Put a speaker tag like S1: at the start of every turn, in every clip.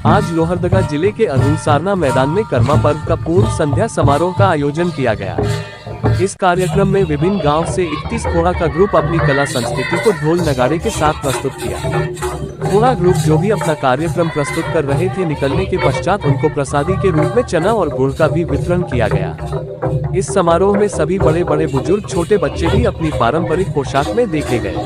S1: आज लोहरदगा जिले के अरुणसारना मैदान में कर्मा पर्व का पूर्व संध्या समारोह का आयोजन किया गया। इस कार्यक्रम में विभिन्न गांव से 31 घोड़ा का ग्रुप अपनी कला संस्कृति को ढोल नगाड़े के साथ प्रस्तुत किया। घोड़ा ग्रुप जो भी अपना कार्यक्रम प्रस्तुत कर रहे थे, निकलने के पश्चात उनको प्रसादी के रूप में चना और गुड़ का भी वितरण किया गया। इस समारोह में सभी बड़े बड़े बुजुर्ग, छोटे बच्चे भी अपनी पारंपरिक पोशाक में देखे गए।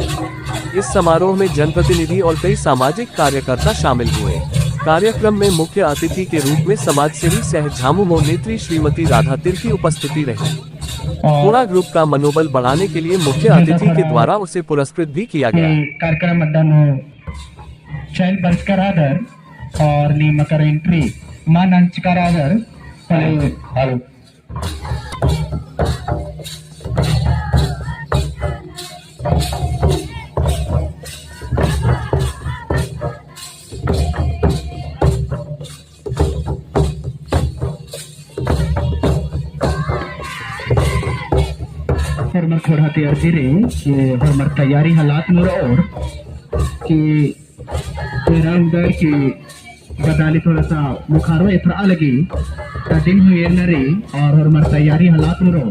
S1: इस समारोह में जनप्रतिनिधि और कई सामाजिक कार्यकर्ता शामिल हुए। कार्यक्रम में मुख्य अतिथि के रूप में समाजसेवी सह झामुमो नेत्री श्रीमती राधा तिर्की उपस्थिति रही। घोड़ा ग्रुप का मनोबल बढ़ाने के लिए मुख्य अतिथि के द्वारा उसे पुरस्कृत भी किया गया।
S2: कार्यक्रम चैल बरकरार और मकर एंट्री मान अंचकारार हरमर थोड़ा तैयार रे कि हरमर तैयारी हालात में और कि तेरा उधर कि बदाली थोड़ा सा बुखार इतना लगी दिन हुए नरे और हरमर तैयारी हालात में रो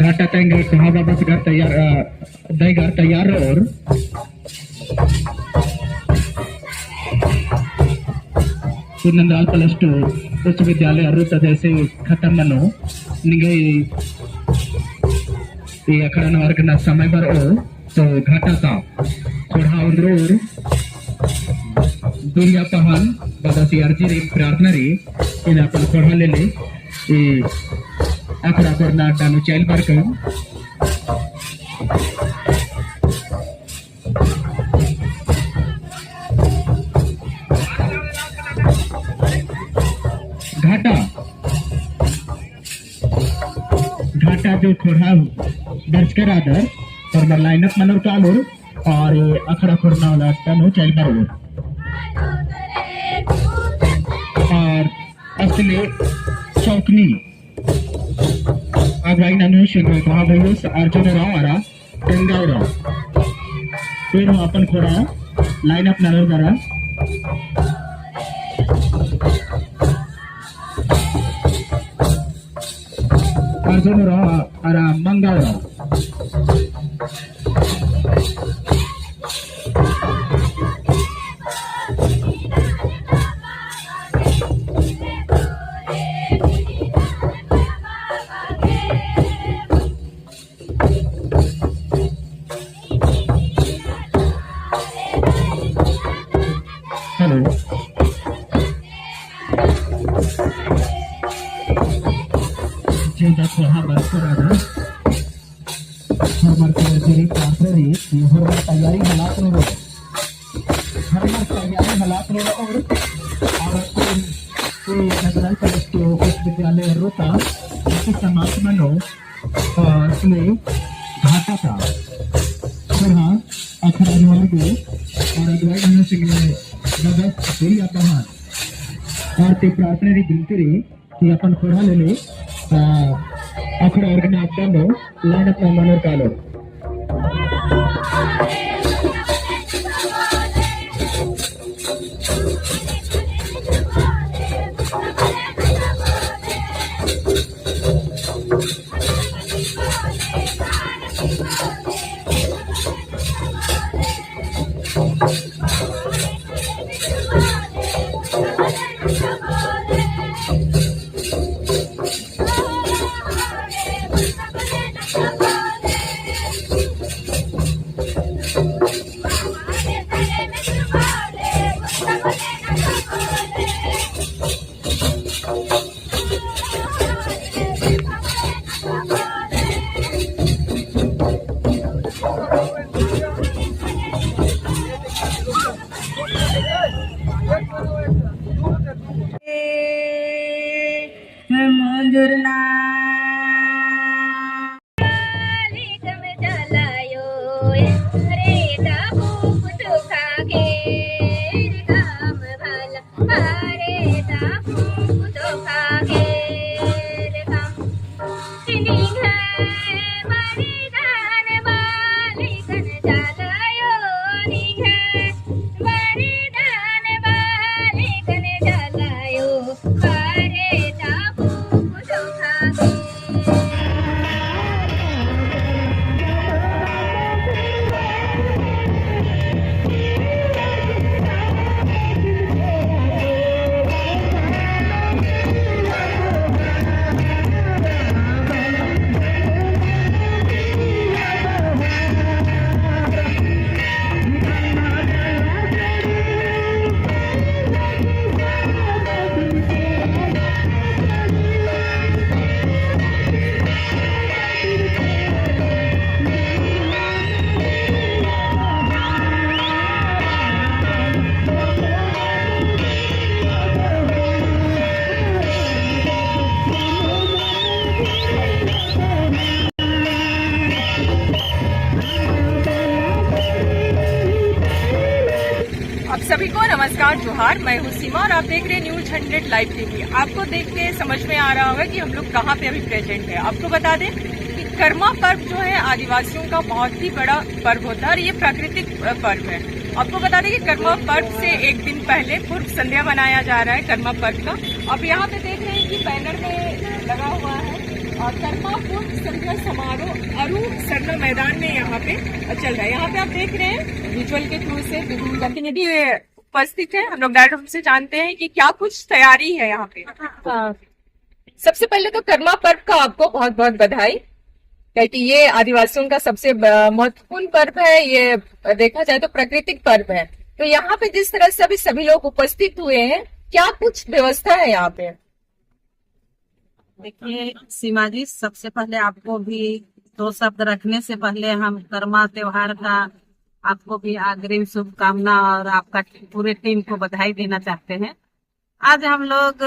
S2: घाटा तेंगे कहा बाबा से घर तैयार और नंदाल प्लस 2 उच्च विद्यालय अरुत जैसे खत्म मनो निगे ये अखड़ा वर्ग ना समय पर ओ तो घाटा था थोड़ा उधर दुनिया पहन बदासी अर्जी रे प्रार्थना रे इन अपन पढ़ा ले ये अखड़ा करना डानु चैल पर कर घाटा जो खोड़ा दर्ज करा दर और लाइनअप मनोर कालोर और अखड़ा खोड़ना वाला डानु चैल पर और असली चौकनी अगवाई नानु शिंगो कहा भाई अर्जुन राव आरा टेंगाव राव फिर हम अपन खोड़ा लाइन अप नजर दरा अर्जुन राव आरा मंगाव राव तैयारी हालात विद्यालय रोता समाज मनो इसमें घाटा था अखड़ा और अगवाई सिंह और ते प्रार्थना री गिनती रे कि अपन खोड़ा ले ले अखड़ा वर्ग ना अपनो लाइन अपना मनोर कालो
S3: मंजूरना झालायो निघा बलिदान बालिकन झालायो पारे टाकू शोखागे
S4: आप सभी को नमस्कार, जोहार। मैं हूँ सीमा और आप देख रहे हैं न्यूज 100 लाइव टीवी। आपको देख के समझ में आ रहा होगा कि हम लोग कहाँ पे अभी प्रेजेंट है। आपको बता दें कि कर्मा पर्व जो है आदिवासियों का बहुत ही बड़ा पर्व होता है और ये प्राकृतिक पर्व है। आपको बता दें कि कर्मा पर्व से एक दिन पहले पूर्व संध्या मनाया जा रहा है कर्मा पर्व का। आप यहाँ पे देख रहे हैं कि बैनर में लगा हुआ है और कर्मा पूर्व संध्या समारोह अरूप सरना मैदान में यहाँ पे चल रहा है। यहाँ पे आप देख रहे हैं विजुअल के थ्रू से विभिन्न प्रतिनिधि उपस्थित है। हम लोग डायरेक्ट उनसे जानते हैं कि क्या कुछ तैयारी है यहाँ पे। सबसे पहले तो कर्मा पर्व का आपको बहुत बहुत बधाई, क्योंकि ये आदिवासियों का सबसे महत्वपूर्ण पर्व है। ये देखा जाए तो प्राकृतिक पर्व है। तो यहाँ पे जिस तरह से अभी सभी लोग उपस्थित हुए हैं, क्या कुछ व्यवस्था है यहाँ पे?
S5: देखिए सीमा जी, सबसे पहले आपको भी 2 शब्द रखने से पहले हम कर्मा त्योहार का आपको भी अग्रिम शुभकामना और आपका पूरे टीम को बधाई देना चाहते हैं। आज हम लोग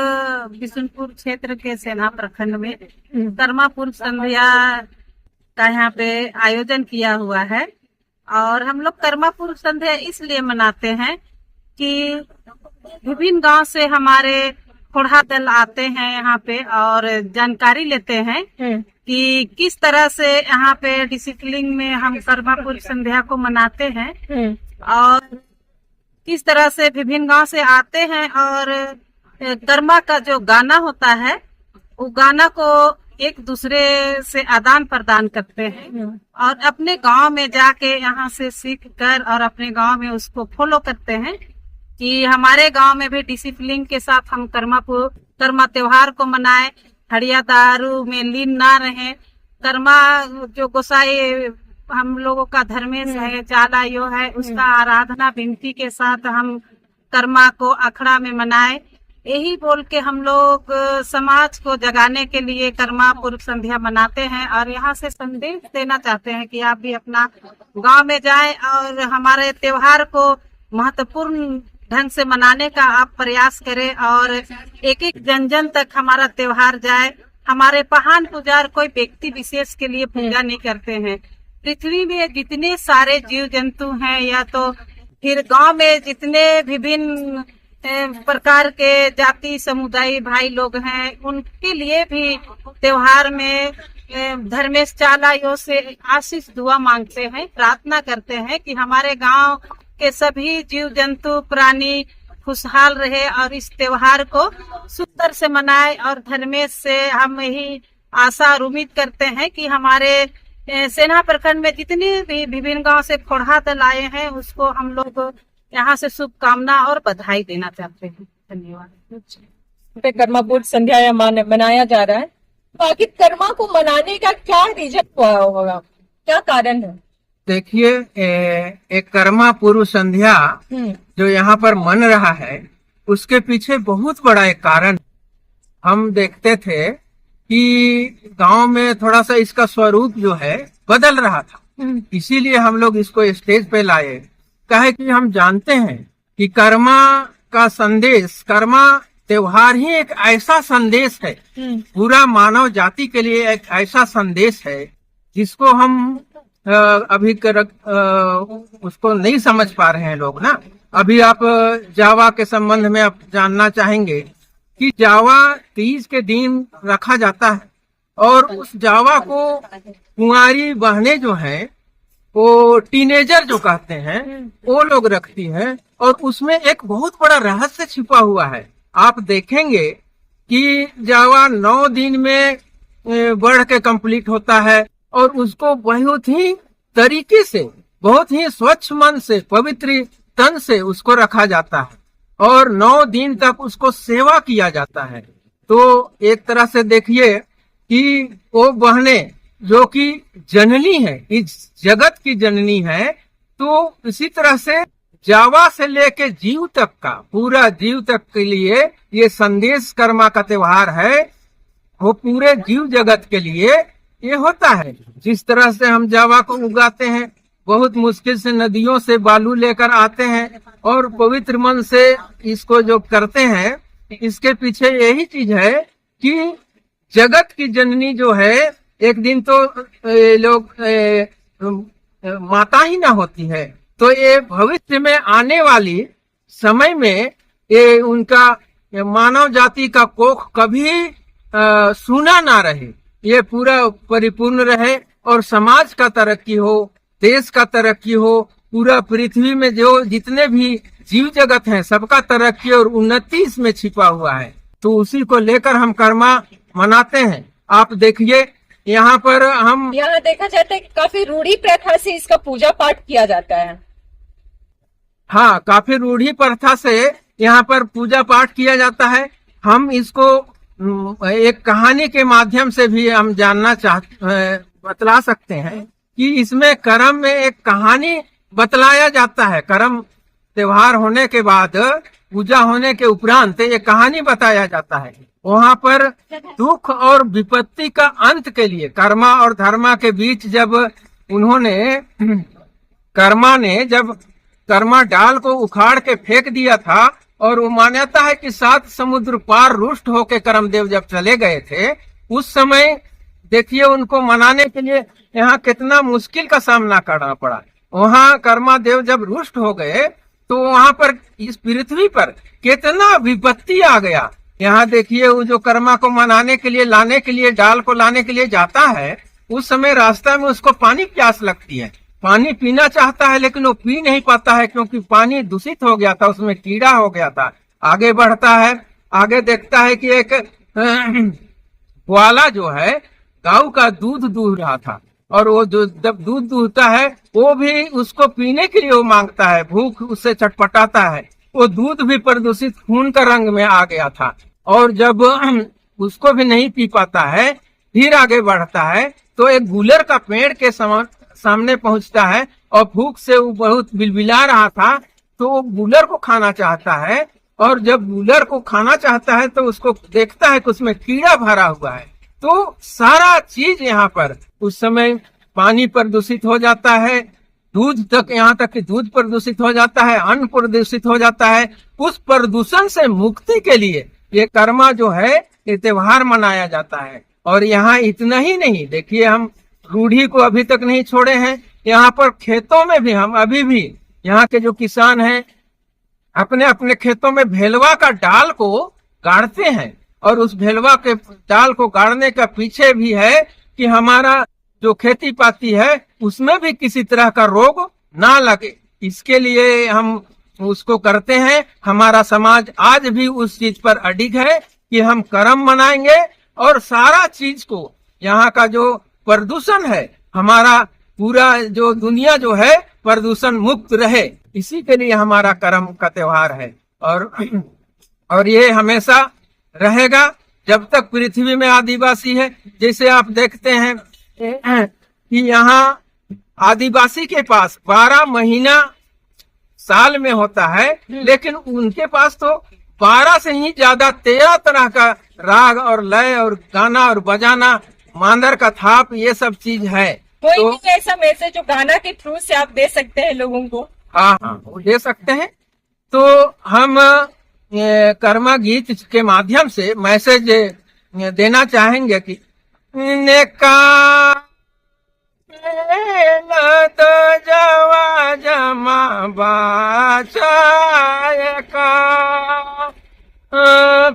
S5: बिशुनपुर क्षेत्र के सेना प्रखंड में कर्मा पूर्व संध्या का यहाँ पे आयोजन किया हुआ है। और हम लोग कर्मा पूर्व संध्या इसलिए मनाते हैं कि विभिन्न गांव से हमारे खोड़ा दल आते हैं यहाँ पे और जानकारी लेते हैं कि किस तरह से यहाँ पे डिसिप्लिन में हम कर्मा पूर्व संध्या को मनाते हैं और किस तरह से विभिन्न गांव से आते हैं। और कर्मा का जो गाना होता है वो गाना को एक दूसरे से आदान प्रदान करते हैं और अपने गांव में जाके यहाँ से सीख कर और अपने गांव में उसको फॉलो करते हैं कि हमारे गांव में भी डिसिप्लिन के साथ हम कर्मा त्योहार को मनाएं, हड़िया दारू में लीन ना रहें। कर्मा जो गोसाई हम लोगों का धर्मेश है, चाला यो है, उसका आराधना विनती के साथ हम कर्मा को अखड़ा में मनाएं। यही बोल के हम लोग समाज को जगाने के लिए कर्मा पूर्व संध्या मनाते हैं और यहाँ से संदेश देना चाहते हैं कि आप भी अपना गांव में जाएं और हमारे त्योहार को महत्वपूर्ण ढंग से मनाने का आप प्रयास करें और एक एक जन जन तक हमारा त्योहार जाए। हमारे पहान पुजार कोई व्यक्ति विशेष के लिए पूजा नहीं करते हैं। पृथ्वी में जितने सारे जीव जंतु हैं या तो फिर गांव में जितने विभिन्न प्रकार के जाति समुदाय भाई लोग हैं, उनके लिए भी त्योहार में धर्मेश चालायो से आशीष दुआ मांगते हैं, प्रार्थना करते हैं कि हमारे गांव के सभी जीव जंतु प्राणी खुशहाल रहे और इस त्योहार को सुंदर से मनाए। और धर्मेश से हम यही आशा और उम्मीद करते हैं कि हमारे सेना प्रखंड में जितने भी विभिन्न गांव से खोड़ा दल आए हैं उसको हम लोग यहाँ से शुभकामना और बधाई देना चाहते हैं। धन्यवाद।
S4: कर्मा पूर्व संध्या मनाया जा रहा है, तो आखिर कर्मा को मनाने का क्या रीजन होगा, क्या कारण है?
S6: देखिए, एक कर्मा पूर्व संध्या जो यहाँ पर मन रहा है उसके पीछे बहुत बड़ा एक कारण हम देखते थे कि गांव में थोड़ा सा इसका स्वरूप जो है बदल रहा था, इसीलिए हम लोग इसको स्टेज पे लाए। कहे कि हम जानते हैं कि कर्मा का संदेश, कर्मा त्योहार ही एक ऐसा संदेश है, पूरा मानव जाति के लिए एक ऐसा संदेश है जिसको हम अभी उसको नहीं समझ पा रहे हैं लोग ना। अभी आप जावा के संबंध में आप जानना चाहेंगे कि जावा तीज के दिन रखा जाता है और उस जावा को कुंवारी बहनें जो हैं वो टीनेजर जो कहते हैं वो लोग रखती हैं, और उसमें एक बहुत बड़ा रहस्य छिपा हुआ है। आप देखेंगे कि जावा 9 दिन में बढ़ के कंप्लीट होता है, और उसको बहुत ही तरीके से, बहुत ही स्वच्छ मन से, पवित्र तन से उसको रखा जाता है, और 9 दिन तक उसको सेवा किया जाता है। तो एक तरह से देखिए कि वो बहने जो कि जननी है, इस जगत की जननी है, तो इसी तरह से जावा से लेके जीव तक का, पूरा जीव तक के लिए ये संदेश कर्मा का त्योहार है। वो पूरे जीव जगत के लिए ये होता है। जिस तरह से हम जावा को उगाते हैं, बहुत मुश्किल से नदियों से बालू लेकर आते हैं और पवित्र मन से इसको जो करते हैं, इसके पीछे यही चीज है कि जगत की जननी जो है, एक दिन तो लोग माता ही ना होती है, तो ये भविष्य में आने वाली समय में ये उनका मानव जाति का कोख कभी सूना ना रहे, ये पूरा परिपूर्ण रहे, और समाज का तरक्की हो, देश का तरक्की हो, पूरा पृथ्वी में जो जितने भी जीव जगत हैं सबका तरक्की और उन्नति इसमें छिपा हुआ है। तो उसी को लेकर हम कर्मा मनाते हैं। आप देखिए यहाँ पर हम
S4: यहाँ देखा जाता है कि काफी रूढ़ी प्रथा से इसका पूजा पाठ किया जाता है।
S6: हाँ, काफी रूढ़ी प्रथा से यहाँ पर पूजा पाठ किया जाता है। हम इसको एक कहानी के माध्यम से भी हम जानना बतला सकते हैं कि इसमें कर्म में एक कहानी बतलाया जाता है। कर्म त्योहार होने के बाद, पूजा होने के उपरांत ये कहानी बताया जाता है। वहाँ पर दुख और विपत्ति का अंत के लिए कर्मा और धर्मा के बीच जब उन्होंने कर्मा डाल को उखाड़ के फेंक दिया था, और वो मान्यता है कि 7 समुद्र पार रुष्ट होके कर्मदेव जब चले गए थे, उस समय देखिए उनको मनाने के लिए यहाँ कितना मुश्किल का सामना करना पड़ा। वहाँ कर्मा देव जब रुष्ट हो गए तो वहाँ पर इस पृथ्वी पर कितना विपत्ति आ गया। यहाँ देखिए वो जो कर्मा को मनाने के लिए, लाने के लिए, डाल को लाने के लिए जाता है, उस समय रास्ता में उसको पानी प्यास लगती है, पानी पीना चाहता है लेकिन वो पी नहीं पाता है क्योंकि पानी दूषित हो गया था, उसमें कीड़ा हो गया था। आगे बढ़ता है, आगे देखता है कि एक ग्वाला जो है गाय का दूध दूह रहा था, और वो जब दूध दूहता है वो भी उसको पीने के लिए वो मांगता है, भूख उससे छटपटाता है। वो दूध भी प्रदूषित खून का रंग में आ गया था, और जब उसको भी नहीं पी पाता है, फिर आगे बढ़ता है तो एक गुलर का पेड़ के सामने पहुंचता है, और भूख से वो बहुत बिलबिला रहा था, तो वो गुलर को खाना चाहता है, और जब गुलर को खाना चाहता है तो उसको देखता है कि उसमें कीड़ा भरा हुआ है। तो सारा चीज यहाँ पर उस समय पानी प्रदूषित हो जाता है, दूध तक, यहाँ तक कि दूध प्रदूषित हो जाता है, अन्न प्रदूषित हो जाता है। उस प्रदूषण से मुक्ति के लिए ये कर्मा जो है ये त्योहार मनाया जाता है। और यहाँ इतना ही नहीं, देखिए हम रूढ़ी को अभी तक नहीं छोड़े हैं। यहाँ पर खेतों में भी हम अभी भी, यहाँ के जो किसान हैं अपने अपने खेतों में भेलवा का डाल को गाड़ते हैं, और उस भेलवा के डाल को गाड़ने का पीछे भी है कि हमारा जो खेती पाती है उसमें भी किसी तरह का रोग ना लगे, इसके लिए हम उसको करते हैं। हमारा समाज आज भी उस चीज पर अडिग है कि हम कर्म मनाएंगे, और सारा चीज को, यहाँ का जो प्रदूषण है, हमारा पूरा जो दुनिया जो है प्रदूषण मुक्त रहे, इसी के लिए हमारा कर्म का त्योहार है। और ये हमेशा रहेगा जब तक पृथ्वी में आदिवासी है। जैसे आप देखते हैं कि यहाँ आदिवासी के पास 12 महीना साल में होता है, लेकिन उनके पास तो 12 से ही ज्यादा 13 तरह का राग और लय और गाना और बजाना, मांदर का थाप, ये सब चीज है।
S4: कोई
S6: तो
S4: भी ऐसा मैसेज जो गाना के थ्रू से आप दे सकते हैं लोगों को?
S6: हाँ, वो दे सकते हैं। तो हम कर्मा गीत के माध्यम से मैसेज देना चाहेंगे कि तो जवा जमा बाचायका,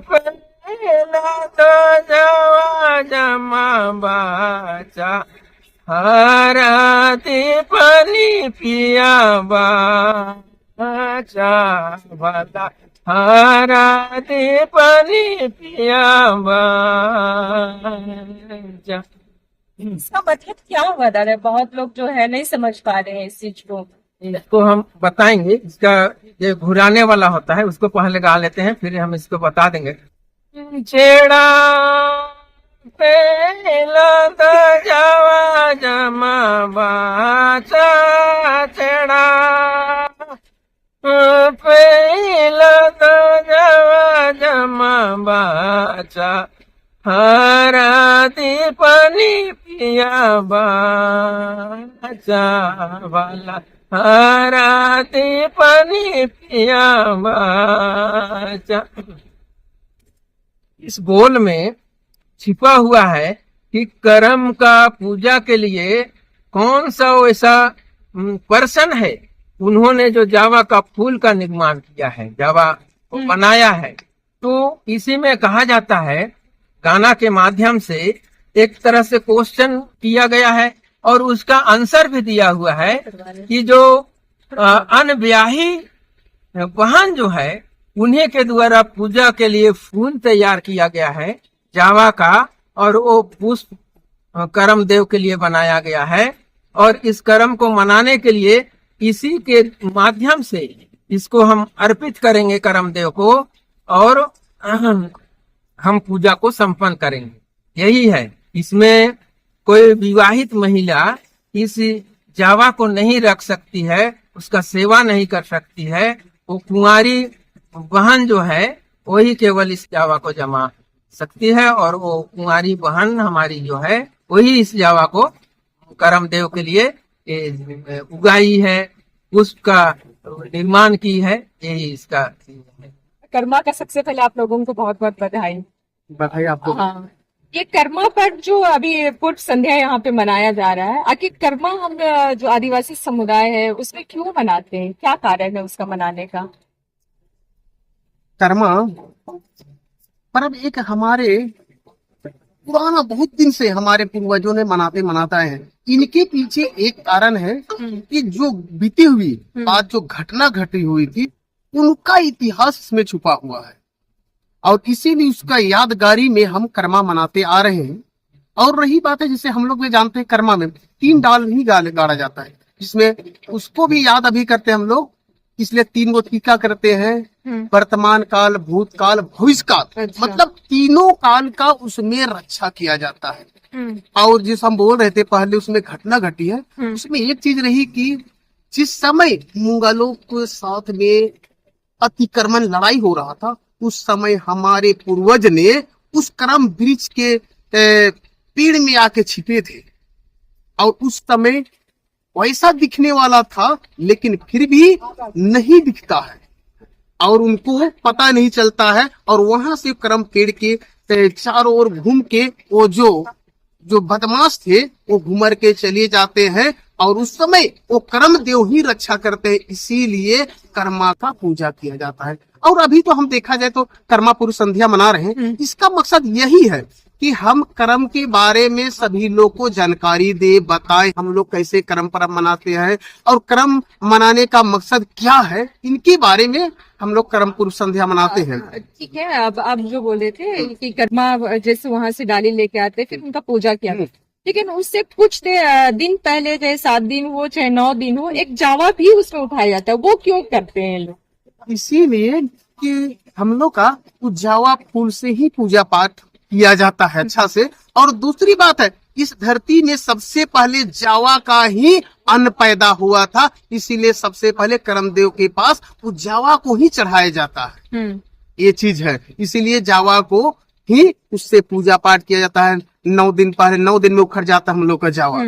S6: पहला तो जवा जमा बाचा हराती पानी पिया बाचा वाला, हराती पानी पिया बाचा।
S4: इसका मतलब क्या हुआ दादा? बहुत लोग जो है नहीं समझ पा रहे हैं इस चीज को।
S6: इसको हम बताएंगे, इसका ये घुराने वाला होता है, उसको पहले गा लेते हैं, फिर हम इसको बता देंगे। छेड़ा पेला तो जावा जमा बाचा, छेड़ा पेला तो जावा जमा बाचा, हराती पानी पिया बाचा वाला, हराती पानी पिया बाचा। इस बोल में छिपा हुआ है कि कर्म का पूजा के लिए कौन सा वैसा पर्सन है, उन्होंने जो जावा का फूल का निर्माण किया है, जावा को बनाया है। तो इसी में कहा जाता है, गाना के माध्यम से एक तरह से क्वेश्चन किया गया है और उसका आंसर भी दिया हुआ है कि जो अनब्याही बहन जो है उन्हीं के द्वारा पूजा के लिए फूल तैयार किया गया है जावा का, और वो पुष्प कर्म देव के लिए बनाया गया है। और इस कर्म को मनाने के लिए इसी के माध्यम से इसको हम अर्पित करेंगे कर्म देव को, और हम पूजा को संपन्न करेंगे। यही है, इसमें कोई विवाहित महिला इस जावा को नहीं रख सकती है, उसका सेवा नहीं कर सकती है। वो कुंवारी बहन जो है वही केवल इस जावा को जमा सकती है, और वो कुंवारी बहन हमारी जो है वही इस जावा को कर्म देव के लिए उगाई है, उसका निर्माण की है। यही इसका
S4: कर्मा का सबसे पहले आप लोगों को बहुत बहुत बधाई।
S6: बधाई आपको।
S4: हाँ, ये कर्मा पर्व जो अभी पूर्व संध्या यहाँ पे मनाया जा रहा है, आखिर कर्मा हम जो आदिवासी समुदाय है उसमें क्यों मनाते हैं, क्या कारण है उसका मनाने का?
S7: कर्मा पर्व एक हमारे पुराना बहुत दिन से हमारे पूर्वजों ने मनाता है। इनके पीछे एक कारण है कि जो बीती हुई बात, जो घटना घटी हुई थी, उनका इतिहास इसमें छुपा हुआ है, और इसीलिए उसका यादगारी में हम कर्मा मनाते आ रहे हैं। और रही बात है, जैसे हम लोग भी जानते हैं, कर्मा में 3 डाल ही गाड़ा जाता है, जिसमें उसको भी याद अभी करते हैं हम लोग, इसलिए 3 गो टीका करते हैं, वर्तमान काल, भूतकाल, भविष्य काल।
S4: अच्छा।
S7: मतलब तीनों काल का उसमें रक्षा किया जाता है। और जिस हम बोल रहे थे पहले, उसमें घटना घटी है, उसमें एक चीज रही कि जिस समय मुगलों के साथ में अतिक्रमण लड़ाई हो रहा था, उस समय हमारे पूर्वज ने उस करम वृक्ष के पेड़ में आके छिपे थे, और उस समय वैसा दिखने वाला था, लेकिन फिर भी नहीं दिखता है और उनको पता नहीं चलता है। और वहां से करम पेड़ के चारों ओर घूम के वो जो बदमाश थे वो घूमर के चले जाते हैं, और उस समय वो कर्म देव ही रक्षा करते हैं, इसीलिए कर्मा का पूजा किया जाता है। और अभी तो हम देखा जाए तो कर्मा पूर्व संध्या मना रहे हैं, इसका मकसद यही है कि हम कर्म के बारे में सभी लोग को जानकारी दे, बताएं हम लोग कैसे कर्म पर्व मनाते हैं और कर्म मनाने का मकसद क्या है, इनके बारे में हम लोग कर्म पूर्व संध्या मनाते हैं।
S4: ठीक है, अब आप जो बोले थे कि कर्मा जैसे वहां से डाली लेके आते फिर उनका पूजा किया, लेकिन उससे कुछ दिन पहले, चाहे 7 दिन हो चाहे 9 दिन हो, एक जावा भी उसमें उठाया जाता है, वो क्यों करते हैं लोग?
S7: इसीलिए कि हम लोग का उस जावा फूल से ही पूजा पाठ किया जाता है अच्छा से। और दूसरी बात है, इस धरती में सबसे पहले जावा का ही अन्न पैदा हुआ था, इसीलिए सबसे पहले कर्मदेव के पास उस जावा को ही चढ़ाया जाता है। ये चीज है, इसीलिए जावा को ही उससे पूजा पाठ किया जाता है। 9 दिन पहले, 9 दिन में उखड़ जाता है हम लोग का जावा।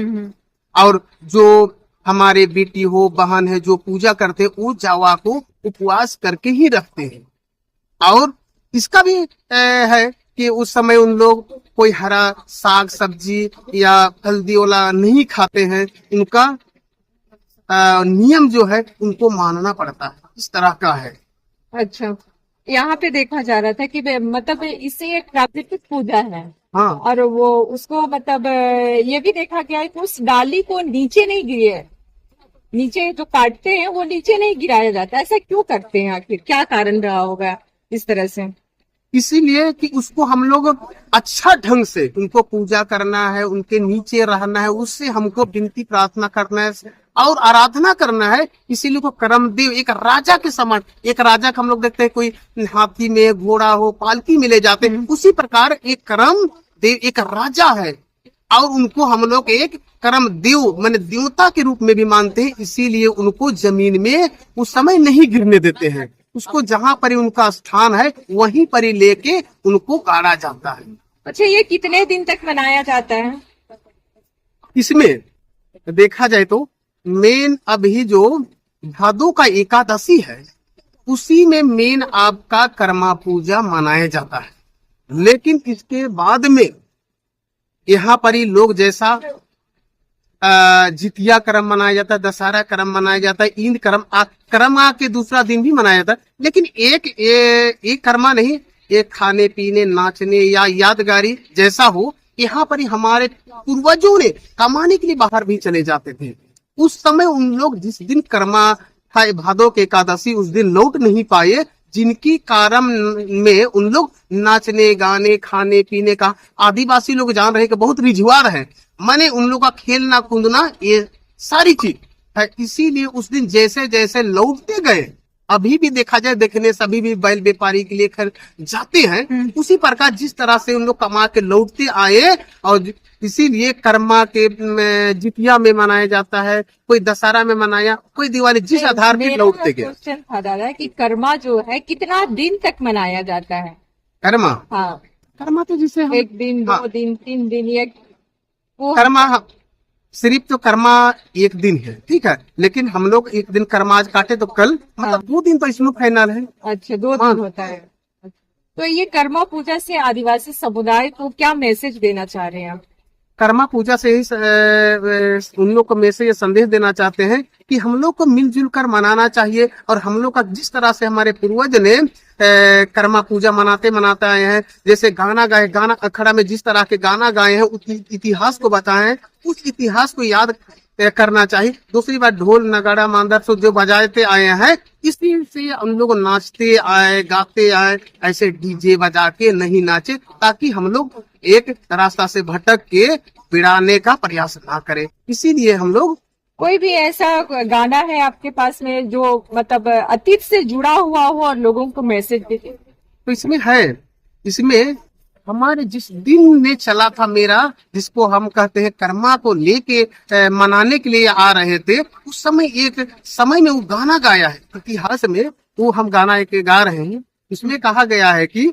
S7: और जो हमारे बेटी हो, बहन है, जो पूजा करते हैं, वो जावा को उपवास करके ही रखते हैं। और इसका भी है कि उस समय उन लोग कोई हरा साग सब्जी या हल्दी वाला नहीं खाते हैं, उनका नियम जो है उनको मानना पड़ता है, इस तरह का है।
S4: अच्छा, यहाँ पे देखा जा रहा था कि मतलब इसे एक प्राकृतिक पूजा है,
S7: हाँ
S4: और वो उसको मतलब ये भी देखा गया है कि उस डाली को नीचे नहीं गिरे, नीचे जो काटते हैं वो नीचे नहीं गिराया जाता। ऐसा क्यों करते हैं, आखिर क्या कारण रहा होगा इस तरह से?
S7: इसीलिए कि उसको हम लोग अच्छा ढंग से उनको पूजा करना है, उनके नीचे रहना है, उससे हमको विनती प्रार्थना करना है और आराधना करना है। इसीलिए को कर्मदेव एक राजा के समान, एक राजा का हम लोग देखते हैं कोई हाथी में, घोड़ा हो, पालकी में ले जाते हैं, उसी प्रकार एक कर्मदेव एक राजा है और उनको हम लोग एक कर्मदेव माने देवता के रूप में भी मानते हैं। इसीलिए उनको जमीन में उस समय नहीं गिरने देते हैं, उसको जहाँ पर ही उनका स्थान है वहीं पर ही लेके उनको गाड़ा जाता है।
S4: अच्छा, ये कितने दिन तक मनाया जाता है?
S7: इसमें देखा जाए तो मेन अभी जो भादो का एकादशी है उसी में मेन आपका कर्मा पूजा मनाया जाता है। लेकिन इसके बाद में यहाँ पर ही लोग जैसा जितिया कर्म मनाया जाता है, दशहरा कर्म मनाया जाता है, ईद कर्म कर्मा के दूसरा दिन भी मनाया जाता है। लेकिन एक कर्मा नहीं, एक खाने पीने नाचने या यादगारी जैसा हो, यहाँ पर ही हमारे पूर्वजों ने कमाने के लिए बाहर भी चले जाते थे। उस समय उन लोग जिस दिन कर्मा था भादो के एकादशी उस दिन लौट नहीं पाए, जिनकी कारण में उन लोग नाचने गाने खाने पीने का आदिवासी लोग जान रहे कि बहुत रिझवार है, माने उन लोग का खेलना कूदना ये सारी चीज है। इसीलिए उस दिन जैसे जैसे लौटते गए, अभी भी देखा जाए देखने से अभी भी बैल व्यापारी के लिए खर जाते हैं, उसी प्रकार जिस तरह से उन लोग कमा के लौटते आए और इसीलिए कर्मा के जितिया में मनाया जाता है, कोई दशहरा में मनाया, कोई दिवाली, जिस आधार पर लौटते गए।
S4: क्वेश्चन था दादा कि कर्मा जो है कितना दिन तक मनाया जाता है?
S7: कर्मा,
S4: हाँ,
S7: कर्मा तो जिसे हम
S4: एक दिन,
S7: हाँ,
S4: 2 दिन, 3 दिन, ये वो
S7: कर्मा सिर्फ तो कर्मा एक दिन है, ठीक है, लेकिन हम लोग एक दिन कर्मा आज काटे तो कल मतलब 2 दिन तो इसमें फाइनल है।
S4: अच्छा 2 दिन होता है। तो ये कर्मा पूजा से आदिवासी समुदाय को क्या मैसेज देना चाह रहे हैं आप?
S7: कर्मा पूजा से ही उन लोग को मैसेज ये संदेश देना चाहते हैं कि हम लोग को मिलजुल कर मनाना चाहिए और हम लोग का जिस तरह से हमारे पूर्वज ने कर्मा पूजा मनाते आए हैं, जैसे गाना गाए, गाना अखड़ा में जिस तरह के गाना गाए हैं उस इतिहास को बताए हैं, उस इतिहास को याद करना चाहिए। दूसरी बात ढोल नगाड़ा मांदर से जो बजाते आए हैं इसी से हम लोग नाचते आए गाते आए, ऐसे डीजे बजा के नहीं नाचे, ताकि हम लोग एक रास्ता से भटक के बिड़ाने का प्रयास ना करें। इसीलिए हम लोग
S4: कोई भी ऐसा गाना है आपके पास में जो मतलब अतीत से जुड़ा हुआ हो और लोगों को मैसेज दे?
S7: तो इसमें है, इसमें हमारे जिस दिन में चला था मेरा, जिसको हम कहते हैं कर्मा को लेके मनाने के लिए आ रहे थे, उस समय एक समय में वो गाना गाया है इतिहास में, वो हम गाना एक गा रहे हैं। इसमें कहा गया है कि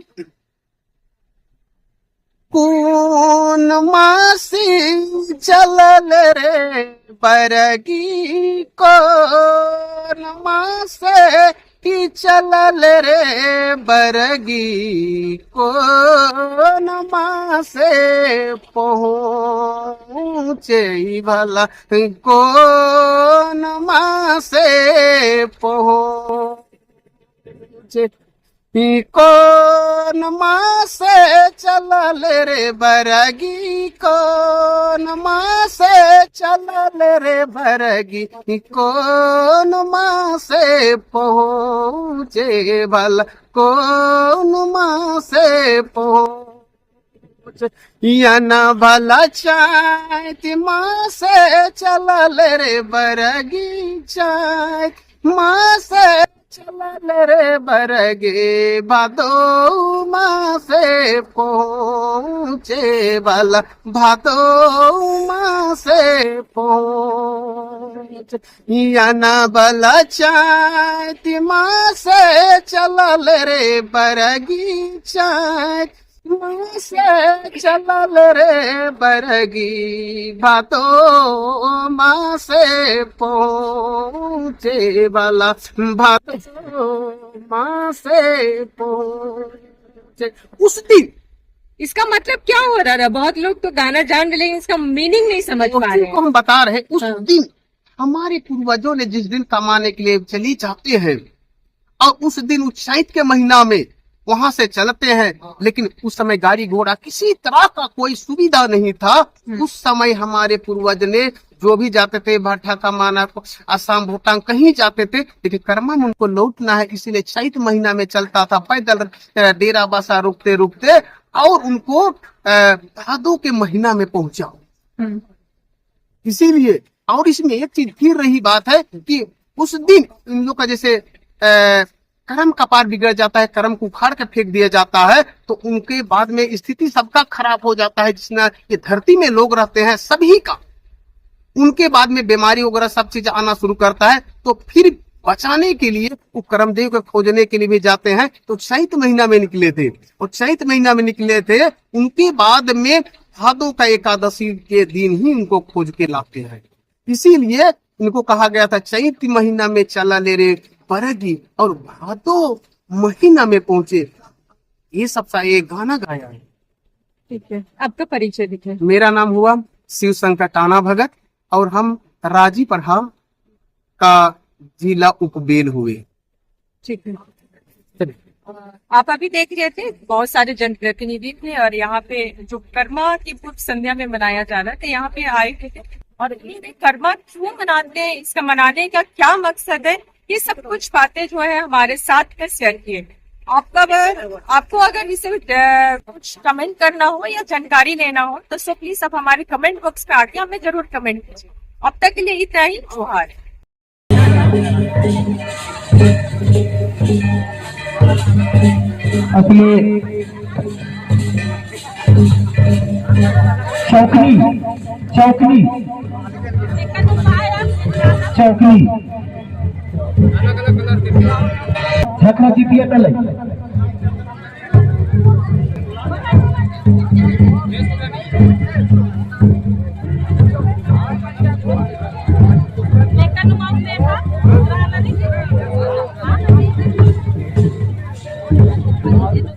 S7: कौन मासी चलल रे बरगी, कौन मासे की चलल रे बरगी, कौन मासे पहुँचे भला, कौन मासे पहुँचे, कौन माँ से चलल रे बरगी, कौन माँ से चलल रे बरगी, कौन माँ से पहुँचे भला, कौन माँ से पहुँचे, या न भला चाहती माँ से चलल रे बरगी, चाहत माँ से चलल रे बरगे, भादो माँ से पहुँचे वाला, भादो माँ से पहुँचे, या न बला चाहती माँ से चलल रे बरगी, चाहत माँ से चलल रे बरगी, भादो माँ से पहुँचे वाला, भादो माँ से पहुँचे। उस दिन
S4: इसका मतलब क्या हो रहा है? बहुत लोग तो गाना जान रहे लेकिन इसका मीनिंग नहीं समझ पा रहे
S7: को हम बता रहे हैं। उस दिन हमारे पूर्वजों ने जिस दिन कमाने के लिए चली जाते हैं और उस दिन चैत के महीना में वहां से चलते हैं, लेकिन उस समय गाड़ी घोड़ा किसी तरह का कोई सुविधा नहीं था। उस समय हमारे पूर्वज ने जो भी जाते थे, भाटा का माना असम भूटान कहीं जाते थे, लेकिन कर्मा में उनको लौटना है, इसीलिए चैत महीना में चलता था पैदल डेरा बसा रुकते रुकते, और उनको भादों के महीना में पहुंचा। इसीलिए, और इसमें एक चीज फिर रही बात है कि उस दिन इन लोग का जैसे कर्म कपार बिगड़ जाता है, कर्म को उखाड़ के फेंक दिया जाता है, तो उनके बाद में स्थिति सबका खराब हो जाता है। जिसने ये धरती में लोग रहते हैं सभी का, उनके बाद में बीमारी वगैरह सब चीज आना शुरू करता है। तो फिर बचाने के लिए वो कर्मदेव को खोजने के लिए भी जाते हैं। तो चैत महीना में निकले थे, और चैत महीना में निकले थे, उनके बाद में भादों का एकादशी के दिन ही उनको खोज के लाते हैं। इसीलिए इनको कहा गया था चैत महीना में चला ले रे बरगी, और भादों महीना में पहुंचे। ये सब सा ये गाना गाया है।
S4: ठीक है, आपका परिचय दिखे।
S7: मेरा नाम हुआ शिव शंकर टाना भगत, और हम राजी पढ़ा का जिला उपबेल हुए।
S4: ठीक है, आप अभी देख रहे थे बहुत सारे जनप्रतिनिधि थे, और यहाँ पे जो कर्मा की पूर्व संध्या में मनाया जा रहा था, यहाँ पे आए थे। और ये कर्मा क्यों मनाते हैं, इसका मनाने का क्या मकसद है, ये सब कुछ बातें जो है हमारे साथ में शेयर किए। आपको अगर इसे कुछ कमेंट करना हो या जानकारी लेना हो तो सो प्लीज आप हमारे कमेंट बॉक्स में आके हमें जरूर कमेंट कीजिए। अब तक के लिए इतना ही। जोहार।
S2: अपने चौकनी चौकनी चौकनी झकना जीतिया टल